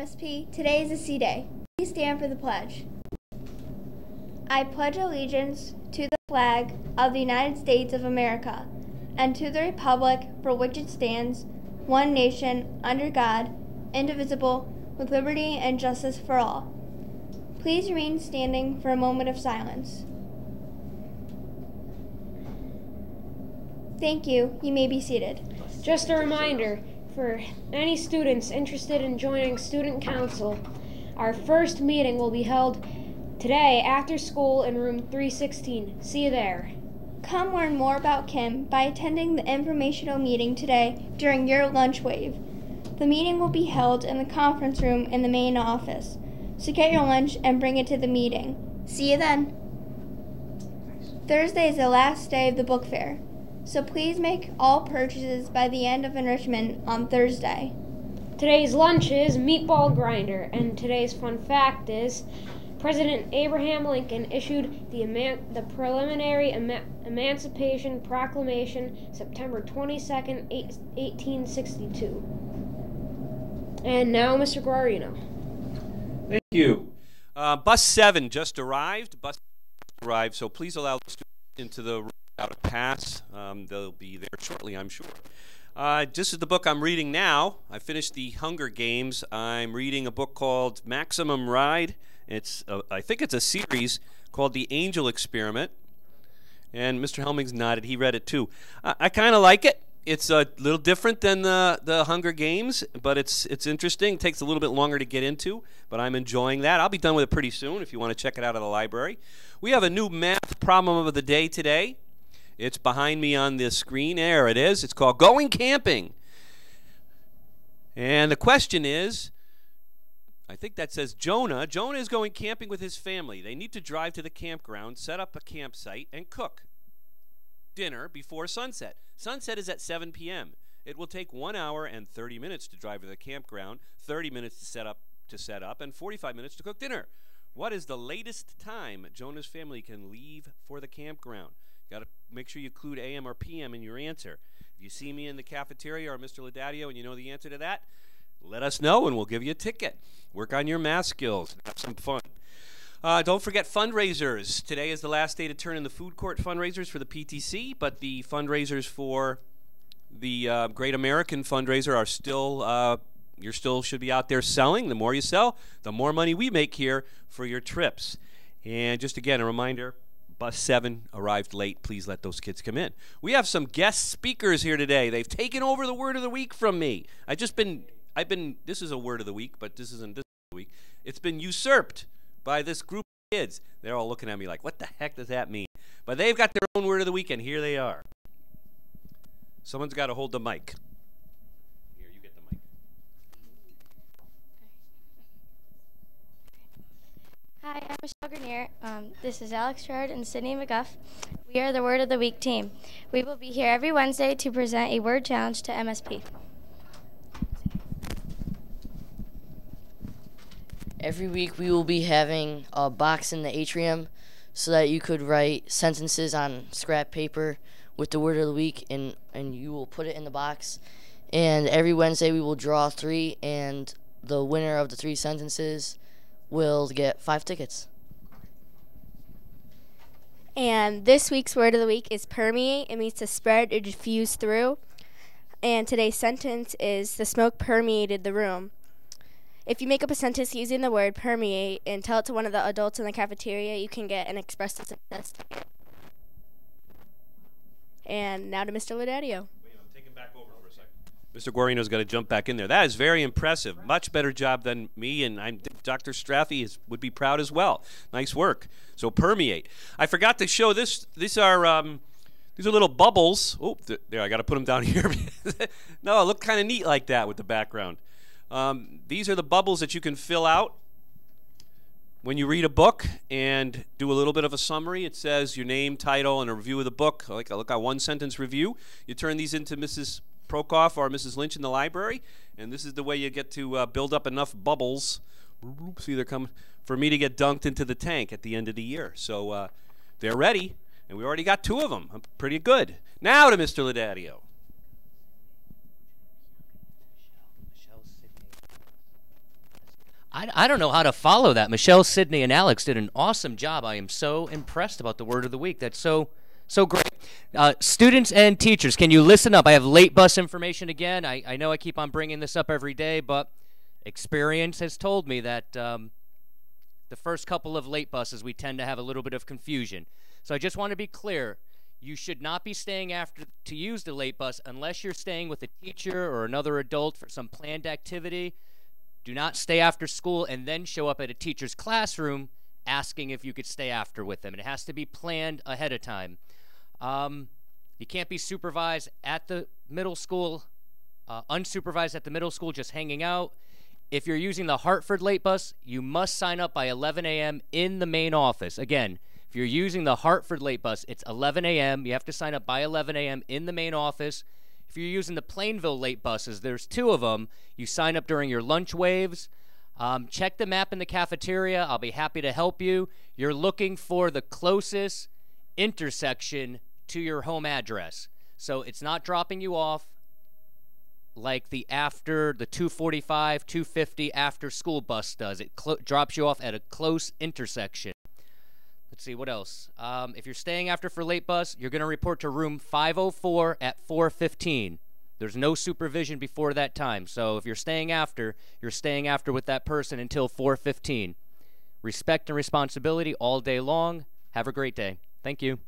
MSP, today is a C Day. Please stand for the pledge. I pledge allegiance to the flag of the United States of America and to the republic for which it stands, one nation, under God, indivisible, with liberty and justice for all. Please remain standing for a moment of silence. Thank you. You may be seated. Just a reminder for any students interested in joining Student Council, our first meeting will be held today after school in room 316. See you there. Come learn more about Kim by attending the informational meeting today during your lunch wave. The meeting will be held in the conference room in the main office, so get your lunch and bring it to the meeting. See you then. Thursday is the last day of the book fair, so please make all purchases by the end of enrichment on Thursday. Today's lunch is meatball grinder, and today's fun fact is President Abraham Lincoln issued the preliminary Emancipation Proclamation September 22nd, 1862. And now, Mr. Guarino. Thank you. Bus 7 just arrived. So please allow the students into the room without a pass. They'll be there shortly, I'm sure. This is the book I'm reading now. I finished the Hunger Games. I'm reading a book called Maximum Ride. I think it's a series called The Angel Experiment. And Mr. Helmings nodded. He read it too. I kind of like it. It's a little different than the Hunger Games, but it's interesting. It takes a little bit longer to get into, but I'm enjoying that. I'll be done with it pretty soon if you want to check it out at the library. We have a new math problem of the day today. It's behind me on the screen. There it is. It's called Going Camping. And the question is, I think that says Jonah. Jonah is going camping with his family. They need to drive to the campground, set up a campsite, and cook dinner before sunset. Sunset is at 7 p.m. It will take 1 hour and 30 minutes to drive to the campground, 30 minutes to set up, and 45 minutes to cook dinner. What is the latest time Jonah's family can leave for the campground? You got to make sure you include AM or PM in your answer. If you see me in the cafeteria or Mr. Laudadio and you know the answer to that, let us know and we'll give you a ticket. Work on your math skills and have some fun. Don't forget fundraisers. Today is the last day to turn in the food court fundraisers for the PTC, but the fundraisers for the Great American fundraiser are still, you still should be out there selling. The more you sell, the more money we make here for your trips. And just again, a reminder, Bus 7 arrived late. Please let those kids come in. We have some guest speakers here today. They've taken over the word of the week from me. This is a word of the week, but this isn't this week. It's been usurped by this group of kids. They're all looking at me like, what the heck does that mean? But they've got their own word of the week, and here they are. Someone's got to hold the mic. Here, you get the mic. Hi, I'm Michelle Grenier. This is Alex Gerard and Sydney McGuff. We are the Word of the Week team. We will be here every Wednesday to present a word challenge to MSP. Every week we will be having a box in the atrium so that you could write sentences on scrap paper with the word of the week, and you will put it in the box. And every Wednesday we will draw 3, and the winner of the 3 sentences will get 5 tickets. And this week's word of the week is permeate. It means to spread or diffuse through. And today's sentence is the smoke permeated the room. If you make up a sentence using the word permeate and tell it to one of the adults in the cafeteria, you can get an express to success ticket. And now to Mr. Laudadio. Wait, I'm taking back over for a second. Mr. Guarino's got to jump back in there. That is very impressive. Much better job than me, and Dr. Straffi would be proud as well. Nice work. So permeate. I forgot to show this. These are little bubbles. Oh, there, I got to put them down here. No, it looked kind of neat like that with the background. These are the bubbles that you can fill out when you read a book and do a little bit of a summary. It says your name, title, and a review of the book, like a one-sentence review. You turn these into Mrs. Prokoff or Mrs. Lynch in the library, and this is the way you get to build up enough bubbles. See, they're coming for me to get dunked into the tank at the end of the year. So they're ready, and we already got 2 of them. I'm pretty good. Now to Mr. Laudadio. I don't know how to follow that. Michelle, Sydney, and Alex did an awesome job. I am so impressed about the word of the week. That's so great. Students and teachers, can you listen up? I have late bus information again. I know I keep on bringing this up every day, but experience has told me that the first couple of late buses, we tend to have a little bit of confusion. So I just want to be clear. You should not be staying after to use the late bus unless you're staying with a teacher or another adult for some planned activity. Do not stay after school and then show up at a teacher's classroom asking if you could stay after with them. It has to be planned ahead of time. You can't be supervised at the middle school, unsupervised at the middle school, just hanging out. If you're using the Hartford late bus, you must sign up by 11 a.m. in the main office. Again, if you're using the Hartford late bus, it's 11 a.m. You have to sign up by 11 a.m. in the main office. If you're using the Plainville late buses, there's 2 of them. You sign up during your lunch waves. Check the map in the cafeteria. I'll be happy to help you. You're looking for the closest intersection to your home address. So it's not dropping you off like the 245, 250 after school bus does. It drops you off at a close intersection. Let's see, what else? If you're staying after for late bus, you're going to report to room 504 at 4:15. There's no supervision before that time. So if you're staying after with that person until 4:15. Respect and responsibility all day long. Have a great day. Thank you.